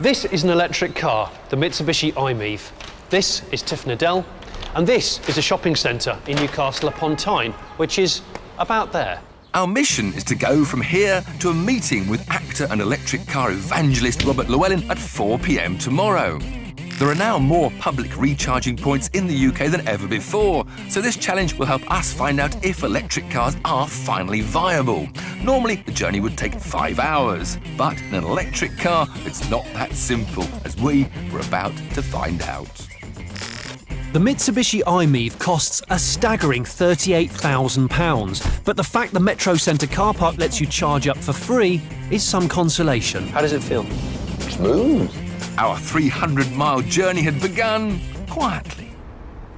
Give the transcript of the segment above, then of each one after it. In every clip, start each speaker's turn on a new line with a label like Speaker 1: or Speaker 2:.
Speaker 1: This is an electric car, the Mitsubishi Miev. This is Tiff Nadell, and this is a shopping centre in Newcastle upon Tyne, which is about there.
Speaker 2: Our mission is to go from here to a meeting with actor and electric car evangelist Robert Llewellyn at 4 p.m. tomorrow. There are now more public recharging points in the UK than ever before, so this challenge will help us find out if electric cars are finally viable. Normally, the journey would take 5 hours, but in an electric car, it's not that simple, as we were about to find out.
Speaker 1: The Mitsubishi Miev costs a staggering £38,000, but the fact the Metro Centre car park lets you charge up for free is some consolation. How does it feel?
Speaker 3: Smooth.
Speaker 2: Our 300-mile journey had begun quietly.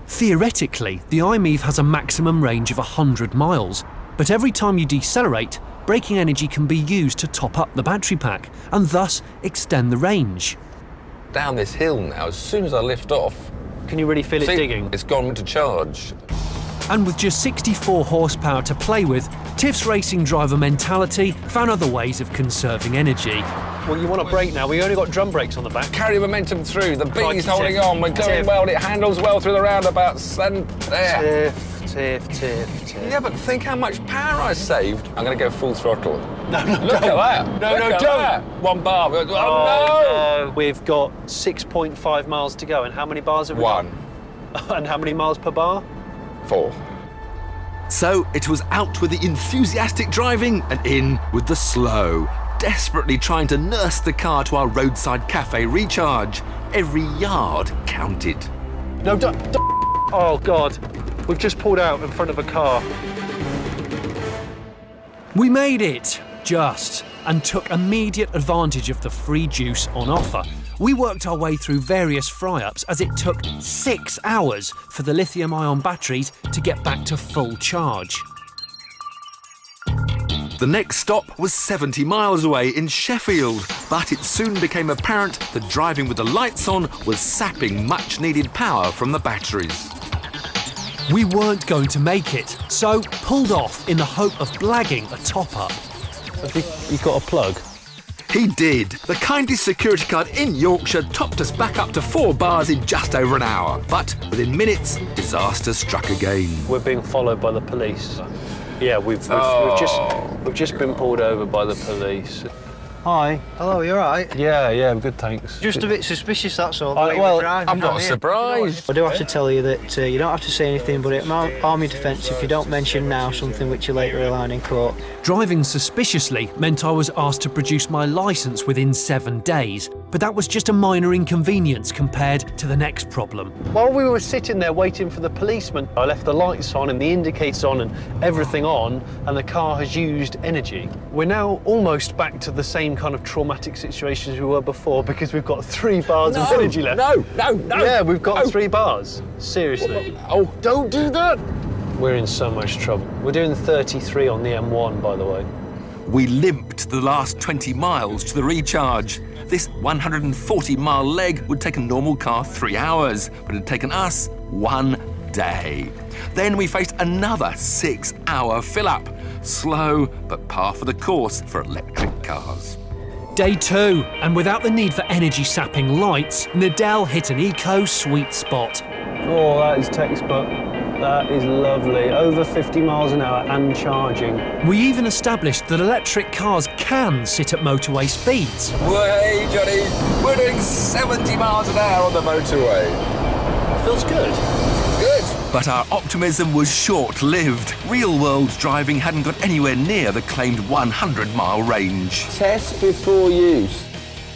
Speaker 1: Theoretically, the Miev has a maximum range of 100 miles, but every time you decelerate, braking energy can be used to top up the battery pack and thus extend the range.
Speaker 3: Down this hill now, as soon as I lift off...
Speaker 1: Can you really feel it digging?
Speaker 3: It's gone to charge.
Speaker 1: And with just 64 horsepower to play with, Tiff's racing driver mentality found other ways of conserving energy. Well, you want to brake now. We only got drum brakes on the back.
Speaker 3: Carry momentum through. The beat is holding
Speaker 1: Tiff.
Speaker 3: on. We're going well. It handles well through the roundabouts. And there.
Speaker 1: Tiff.
Speaker 3: Yeah, but think how much power I saved. I'm going to go full throttle.
Speaker 1: No,
Speaker 3: Look at that.
Speaker 1: No,
Speaker 3: Look at
Speaker 1: don't.
Speaker 3: that. 1 bar. Oh, no.
Speaker 1: We've got 6.5 miles to go. And how many bars have we got?
Speaker 3: 1.
Speaker 1: And how many miles per bar?
Speaker 3: 4.
Speaker 2: So it was out with the enthusiastic driving and in with the slow, desperately trying to nurse the car to our roadside cafe recharge. Every yard counted.
Speaker 1: No, don't. Oh, God. We've just pulled out in front of a car. We made it, just, and took immediate advantage of the free juice on offer. We worked our way through various fry-ups as it took 6 hours for the lithium-ion batteries to get back to full charge.
Speaker 2: The next stop was 70 miles away in Sheffield, but it soon became apparent that driving with the lights on was sapping much-needed power from the batteries.
Speaker 1: We weren't going to make it, so pulled off in the hope of blagging a top-up. Have you got a plug?
Speaker 2: He did. The kindest security guard in Yorkshire topped us back up to 4 bars in just over an hour. But within minutes, disaster struck again.
Speaker 1: We're being followed by the police. Yeah, we've just been pulled over by the police. Hi.
Speaker 4: Hello, you all right?
Speaker 1: Yeah, I'm good, thanks.
Speaker 4: Just a bit suspicious, that's all.
Speaker 1: Well,
Speaker 3: I've got a surprise.
Speaker 4: I do have to tell you that you don't have to say anything, but it might harm your defence if you don't mention now something which you later rely on in court.
Speaker 1: Driving suspiciously meant I was asked to produce my licence within 7 days, but that was just a minor inconvenience compared to the next problem. While we were sitting there waiting for the policeman, I left the lights on and the indicators on and everything on, and the car has used energy. We're now almost back to the same kind of traumatic situation as we were before because we've got 3 bars of energy left.
Speaker 3: No.
Speaker 1: Yeah, we've got 3 bars. Seriously.
Speaker 3: Oh, don't do that.
Speaker 1: We're in so much trouble. We're doing 33 on the M1, by the way.
Speaker 2: We limped the last 20 miles to the recharge. This 140-mile leg would take a normal car 3 hours, but it had taken us 1 day. Then we faced another 6-hour fill-up. Slow, but par for the course for electric cars.
Speaker 1: Day 2, and without the need for energy-sapping lights, Nadell hit an eco-sweet spot. Oh, that is textbook. That is lovely. Over 50 miles an hour and charging. We even established that electric cars can sit at motorway speeds.
Speaker 3: Hey, Johnny, we're doing 70 miles an hour on the motorway.
Speaker 1: Feels good.
Speaker 3: Good.
Speaker 2: But our optimism was short-lived. Real-world driving hadn't got anywhere near the claimed 100-mile range.
Speaker 3: Test before use.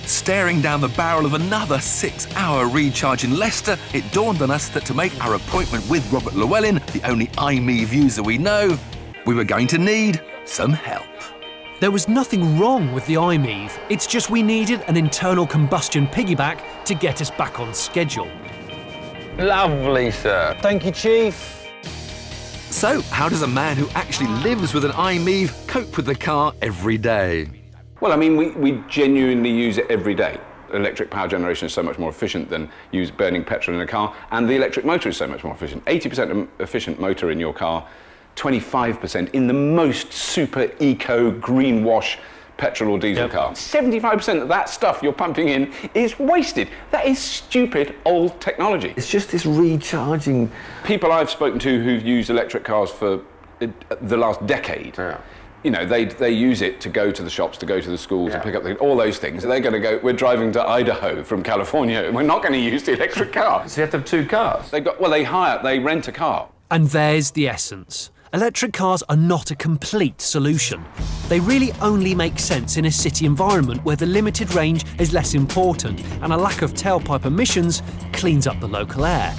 Speaker 2: Staring down the barrel of another 6-hour recharge in Leicester, it dawned on us that to make our appointment with Robert Llewellyn, the only Miev user we know, we were going to need some help.
Speaker 1: There was nothing wrong with the Miev. It's just we needed an internal combustion piggyback to get us back on schedule.
Speaker 3: Lovely, sir.
Speaker 1: Thank you, Chief.
Speaker 2: So, how does a man who actually lives with an Miev cope with the car every day?
Speaker 5: Well, I mean, we genuinely use it every day. Electric power generation is so much more efficient than burning petrol in a car, and the electric motor is so much more efficient. 80% efficient motor in your car, 25% in the most super eco greenwash petrol or diesel
Speaker 1: Yep.
Speaker 5: car. 75% of that stuff you're pumping in is wasted. That is stupid old technology.
Speaker 3: It's just this recharging.
Speaker 5: People I've spoken to who've used electric cars for the last decade, you know, they use it to go to the shops, to go to the schools, and pick up all those things. They're going to go, we're driving to Idaho from California, and we're not going to use the electric car.
Speaker 3: So you have to have 2 cars?
Speaker 5: They rent a car.
Speaker 1: And there's the essence. Electric cars are not a complete solution. They really only make sense in a city environment where the limited range is less important and a lack of tailpipe emissions cleans up the local air.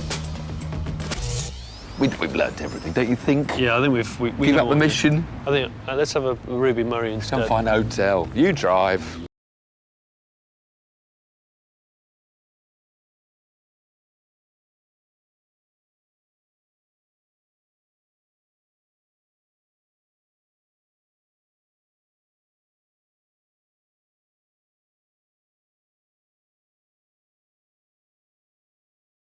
Speaker 3: We've learnt everything, don't you think?
Speaker 1: Yeah, I think we
Speaker 3: Give up the mission.
Speaker 1: I think let's have a Ruby Murray instead.
Speaker 3: Go and find a hotel. You drive.